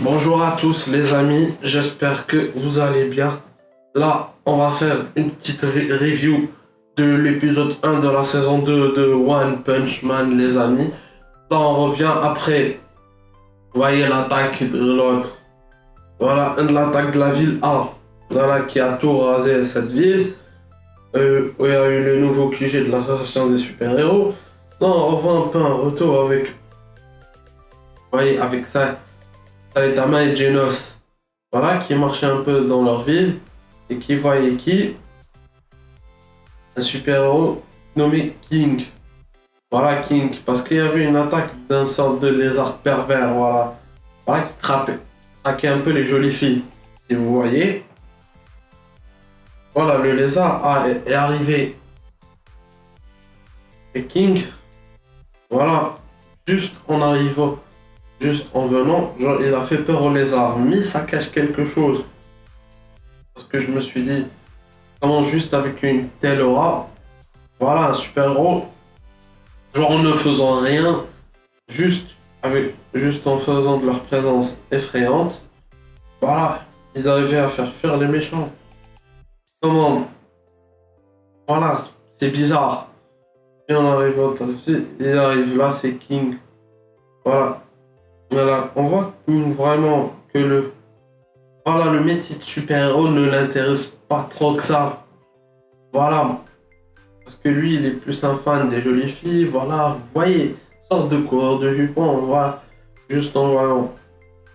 Bonjour à tous les amis, j'espère que vous allez bien. Là, on va faire une petite review de l'épisode 1 de la saison 2 de One Punch Man les amis. Là, on revient après, vous voyez l'attaque de l'autre. Voilà, l'attaque de la ville A, voilà, qui a tout rasé cette ville. Où il y a eu le nouveau QG de l'association des super-héros. Là, on voit un peu un retour avec, vous voyez, avec ça. Saitama et Genos, voilà, qui marchaient un peu dans leur ville et qui voyaient qui? Un super-héros nommé King. Voilà, King, parce qu'il y avait une attaque d'un sorte de lézard pervers, voilà, qui traquait un peu les jolies filles. Si vous voyez, voilà, le lézard est arrivé. Et King, voilà, juste en arrivant. Juste en venant, genre, il a fait peur au lézard, mais ça cache quelque chose. Parce que je me suis dit, comment juste avec une telle aura, voilà, un super-héros, genre en ne faisant rien, juste en faisant de leur présence effrayante, voilà, ils arrivaient à faire fuir les méchants. Comment? Voilà, c'est bizarre. Et on arrive il arrive là, c'est King. Voilà. Voilà, on voit vraiment que le métier de super-héros ne l'intéresse pas trop que ça. Voilà, parce que lui, il est plus un fan des jolies filles. Voilà, vous voyez, sorte de coureur de jupon, on voit juste en voyant.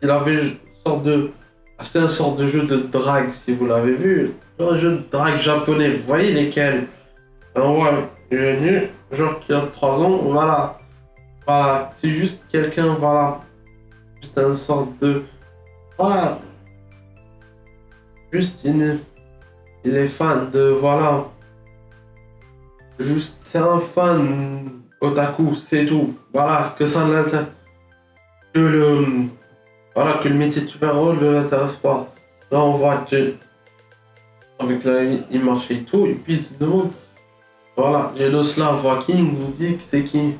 Il avait acheté un sort de jeu de drague, si vous l'avez vu. Un jeu de drague japonais, vous voyez lesquels? On voit, il est venu, genre qui a 3 ans, voilà. Voilà, c'est juste quelqu'un, voilà. Juste un sorte de... Voilà. Juste il est fan de... Voilà. Juste c'est un fan otaku, c'est tout. Voilà, que ça ne l'intéresse... Voilà, que le métier de super-héros ne l'intéresse pas. Là on voit que... Avec la il marche et tout, et puis il se demande... Voilà, Genosla voit King, vous dit que c'est qui.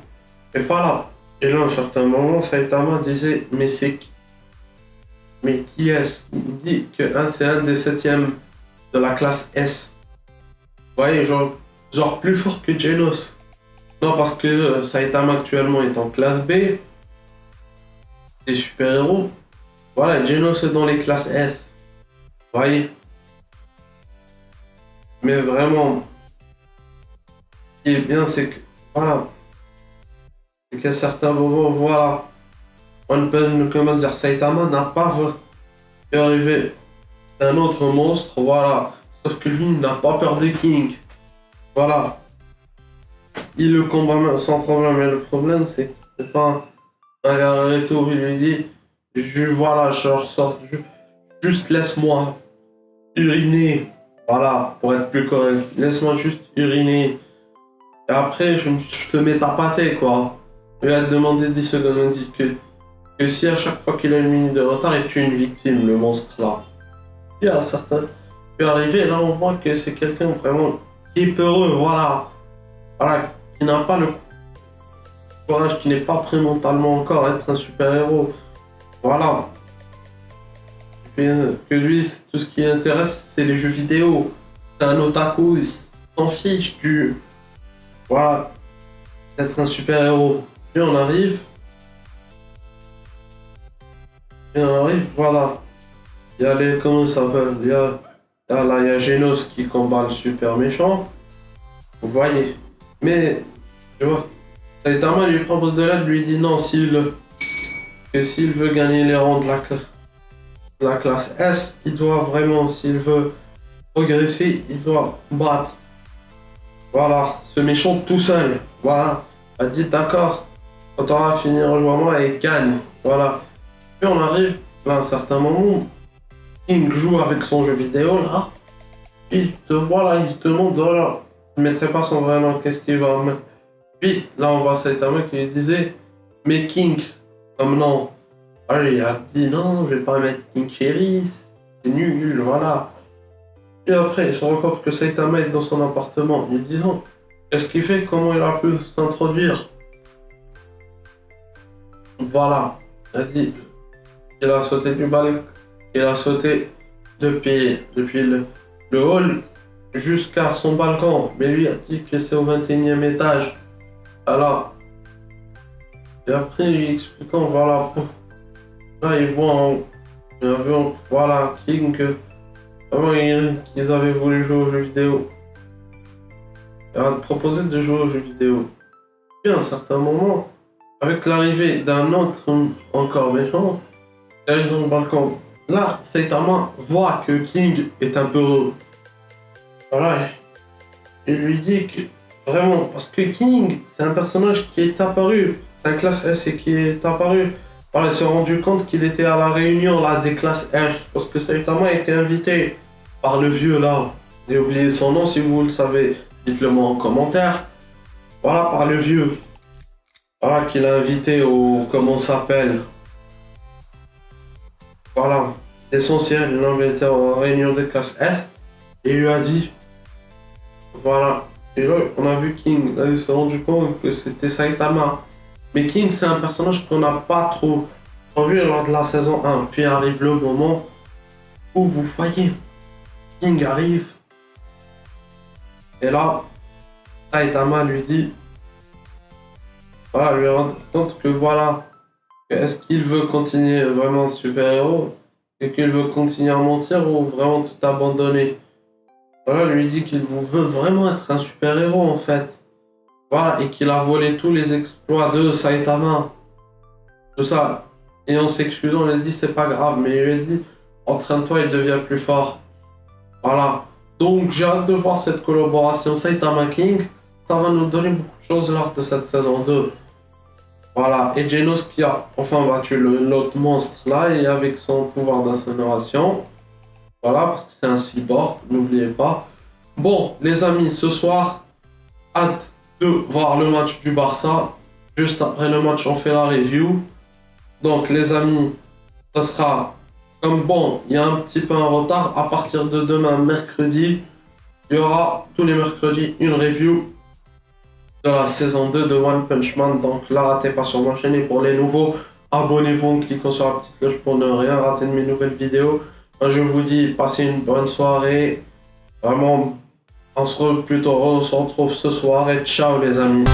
Et voilà. Et là à un certain moment, Saitama disait, mais c'est qui? Mais qui est-ce? Il dit que c'est un des 7e de la classe S. Vous voyez, genre plus fort que Genos. Non, parce que Saitama actuellement est en classe B. Des super-héros. Voilà, Genos est dans les classes S. Vous voyez. Mais vraiment, ce qui est bien, c'est que, voilà, c'est qu'à certains moments, voilà, comment dire, Saitama n'a pas vu arriver un autre monstre, voilà. Sauf que lui, il n'a pas peur des King. Voilà. Il le combat sans problème. Mais le problème, c'est que c'est pas un gars et tout. Il lui dit, voilà, je ressors, juste laisse-moi uriner. Voilà, pour être plus correct. Laisse-moi juste uriner. Et après, je te mets ta pâtée, quoi. Il va te demander 10 secondes. On dit que si à chaque fois qu'il a une minute de retard, il tue une victime, le monstre là. Il y a certains peut arriver, là on voit que c'est quelqu'un vraiment qui est peureux, voilà. Voilà, qui n'a pas le courage, qui n'est pas prêt mentalement encore à être un super-héros. Voilà. Et que lui, tout ce qui l'intéresse, c'est les jeux vidéo. C'est un otaku, il s'en fiche du... Voilà, d'être un super-héros. Puis on arrive. Voilà. Il y a les... Comment ça s'appelle? Il y a Genos qui combat le super méchant. Vous voyez. Mais, tu vois, Saitama lui propose de l'aide, lui dit non, s'il veut gagner les rangs de la classe S, il doit vraiment, s'il veut progresser, il doit battre. Voilà, ce méchant tout seul. Voilà. Elle dit d'accord, quand on aura fini le rejoindre et gagne. Voilà. Puis on arrive à un certain moment. King joue avec son jeu vidéo là. Il se demande, voilà, il ne mettrait pas son vrai nom, qu'est-ce qu'il va mettre. Puis là on voit Saitama qui lui disait, mais King, comme nom. Alors il a dit non, je vais pas mettre King Cherry, c'est nul, voilà. Puis après il se rend compte que Saitama est dans son appartement, il dit non, qu'est-ce qu'il fait, comment il a pu s'introduire. Voilà, il a dit, Il a sauté du balcon. Il a sauté depuis le hall jusqu'à son balcon. Mais lui a dit que c'est au 21e étage. Alors, et après, lui expliquant, voilà, là, il voit en avion, voilà, King, que vraiment, ils avaient voulu jouer aux jeux vidéo. Il a proposé de jouer aux jeux vidéo. Puis à un certain moment, avec l'arrivée d'un autre encore méchant, il arrive dans le balcon. Là, Saitama voit que King est un peu... Voilà, il lui dit que... Vraiment, parce que King, c'est un personnage qui est apparu. C'est un classe S et qui est apparu. Voilà, il s'est rendu compte qu'il était à la réunion là, des classes S. Parce que Saitama a été invité par le vieux là. J'ai oublié son nom, si vous le savez, dites-le moi en commentaire. Voilà, par le vieux. Voilà, qu'il a invité au... Comment on s'appelle? Voilà, essentiel, il l'a invité en réunion des classes S. Et il lui a dit... Voilà. Et là, on a vu King. Là, il s'est rendu compte que c'était Saitama. Mais King, c'est un personnage qu'on n'a pas trop vu lors de la saison 1. Puis arrive le moment où vous voyez, King arrive. Et là, Saitama lui dit, voilà, lui rend compte que voilà, est-ce qu'il veut continuer vraiment super-héros et qu'il veut continuer à mentir ou vraiment tout abandonner. Voilà, lui dit qu'il veut vraiment être un super-héros en fait. Voilà, et qu'il a volé tous les exploits de Saitama. Tout ça. Et en s'excusant, on lui a dit c'est pas grave, mais il lui a dit entraîne-toi et deviens plus fort. Voilà. Donc j'ai hâte de voir cette collaboration Saitama King. Ça va nous donner beaucoup de choses lors de cette saison 2. Voilà. Et Genos qui a enfin battu l'autre monstre là et avec son pouvoir d'incinération. Voilà, parce que c'est un cyborg, n'oubliez pas. Bon, les amis, ce soir, hâte de voir le match du Barça. Juste après le match, on fait la review. Donc, les amis, ça sera comme bon, il y a un petit peu un retard. À partir de demain, mercredi, il y aura tous les mercredis une review de la saison 2 de One Punch Man. Donc, la ratez pas sur ma chaîne. Et pour les nouveaux, abonnez-vous en cliquant sur la petite cloche pour ne rien rater de mes nouvelles vidéos. Moi, je vous dis, passez une bonne soirée. Vraiment, on se retrouve ce soir et ciao les amis.